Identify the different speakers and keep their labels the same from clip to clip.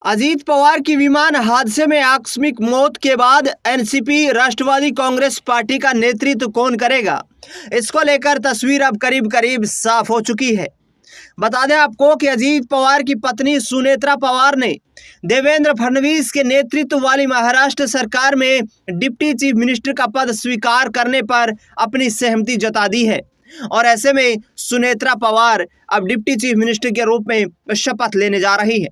Speaker 1: अजीत पवार की विमान हादसे में आकस्मिक मौत के बाद एनसीपी राष्ट्रवादी कांग्रेस पार्टी का नेतृत्व कौन करेगा, इसको लेकर तस्वीर अब करीब करीब साफ हो चुकी है। बता दें आपको कि अजीत पवार की पत्नी सुनेत्रा पवार ने देवेंद्र फडणवीस के नेतृत्व वाली महाराष्ट्र सरकार में डिप्टी चीफ मिनिस्टर का पद स्वीकार करने पर अपनी सहमति जता दी है और ऐसे में सुनेत्रा पवार अब डिप्टी चीफ मिनिस्टर के रूप में शपथ लेने जा रही है।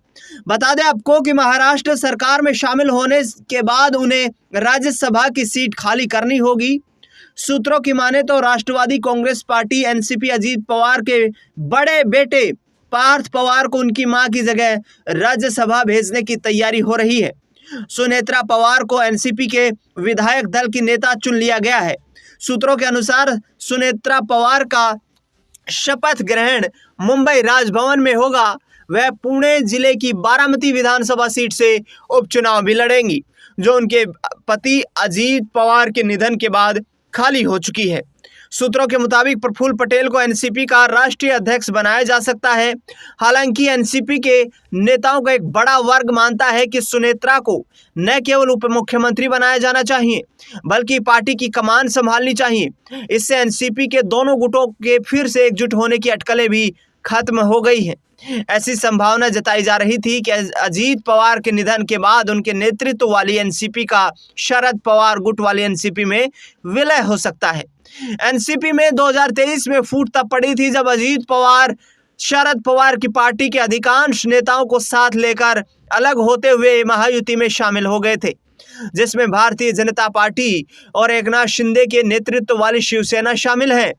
Speaker 1: बता दें आपको कि महाराष्ट्र सरकार में शामिल होने के बाद उन्हें राज्यसभा की सीट खाली करनी होगी। सूत्रों की माने तो राष्ट्रवादी कांग्रेस पार्टी एनसीपी अजीत पवार के बड़े बेटे पार्थ पवार को उनकी मां की जगह राज्यसभा भेजने की तैयारी हो रही है। सुनेत्रा पवार को एनसीपी के विधायक दल की नेता चुन लिया गया है। सूत्रों के अनुसार सुनेत्रा पवार का शपथ ग्रहण मुंबई राजभवन में होगा। वह पुणे जिले की बारामती विधानसभा सीट से उपचुनाव भी लड़ेंगी, जो उनके पति अजीत पवार के निधन के बाद खाली हो चुकी है। सूत्रों के मुताबिक प्रफुल्ल पटेल को एनसीपी का राष्ट्रीय अध्यक्ष बनाया जा सकता है। हालांकि एनसीपी के नेताओं का एक बड़ा वर्ग मानता है कि सुनेत्रा को न केवल उप मुख्यमंत्री बनाया जाना चाहिए, बल्कि पार्टी की कमान संभालनी चाहिए। इससे एनसीपी के दोनों गुटों के फिर से एकजुट होने की अटकलें भी खत्म हो गई हैं। ऐसी संभावना जताई जा रही थी कि अजीत पवार के निधन के बाद उनके नेतृत्व वाली एनसीपी का शरद पवार गुट वाली एनसीपी में विलय हो सकता है। एनसीपी में 2023 में फूट तब पड़ी थी जब अजीत पवार शरद पवार की पार्टी के अधिकांश नेताओं को साथ लेकर अलग होते हुए महायुति में शामिल हो गए थे, जिसमें भारतीय जनता पार्टी और एकनाथ शिंदे के नेतृत्व वाली शिवसेना शामिल है।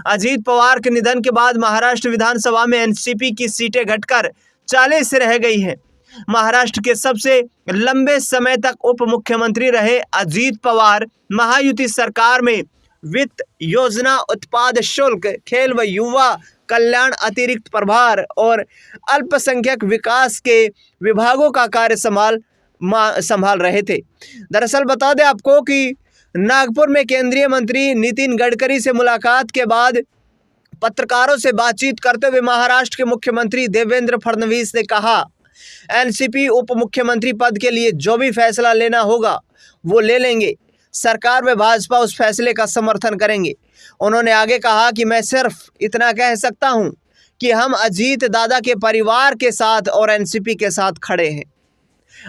Speaker 1: अजीत पवार के निधन के बाद महाराष्ट्र विधानसभा में एनसीपी की सीटें घटकर 40 रह गई हैं। महाराष्ट्र के सबसे लंबे समय तक उप मुख्यमंत्री रहे अजीत पवार महायुति सरकार में वित्त, योजना, उत्पाद शुल्क, खेल व युवा कल्याण, अतिरिक्त प्रभार और अल्पसंख्यक विकास के विभागों का कार्य संभाल रहे थे। दरअसल बता दें आपको कि नागपुर में केंद्रीय मंत्री नितिन गडकरी से मुलाकात के बाद पत्रकारों से बातचीत करते हुए महाराष्ट्र के मुख्यमंत्री देवेंद्र फडणवीस ने कहा, एनसीपी उप मुख्यमंत्री पद के लिए जो भी फैसला लेना होगा वो ले लेंगे। सरकार में भाजपा उस फैसले का समर्थन करेंगे। उन्होंने आगे कहा कि मैं सिर्फ इतना कह सकता हूं कि हम अजीत दादा के परिवार के साथ और एनसीपी के साथ खड़े हैं।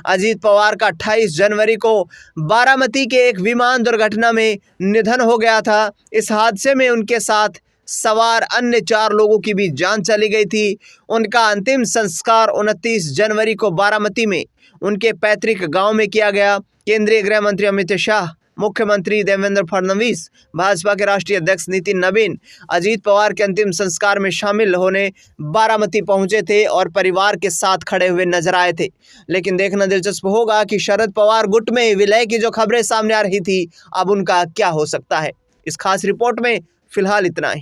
Speaker 1: अजीत पवार का 28 जनवरी को बारामती के एक विमान दुर्घटना में निधन हो गया था। इस हादसे में उनके साथ सवार अन्य 4 लोगों की भी जान चली गई थी। उनका अंतिम संस्कार 29 जनवरी को बारामती में उनके पैतृक गांव में किया गया। केंद्रीय गृह मंत्री अमित शाह, मुख्यमंत्री देवेंद्र फडणवीस, भाजपा के राष्ट्रीय अध्यक्ष नितिन नवीन अजीत पवार के अंतिम संस्कार में शामिल होने बारामती पहुंचे थे और परिवार के साथ खड़े हुए नजर आए थे। लेकिन देखना दिलचस्प होगा कि शरद पवार गुट में विलय की जो खबरें सामने आ रही थी, अब उनका क्या हो सकता है। इस खास रिपोर्ट में फिलहाल इतना ही।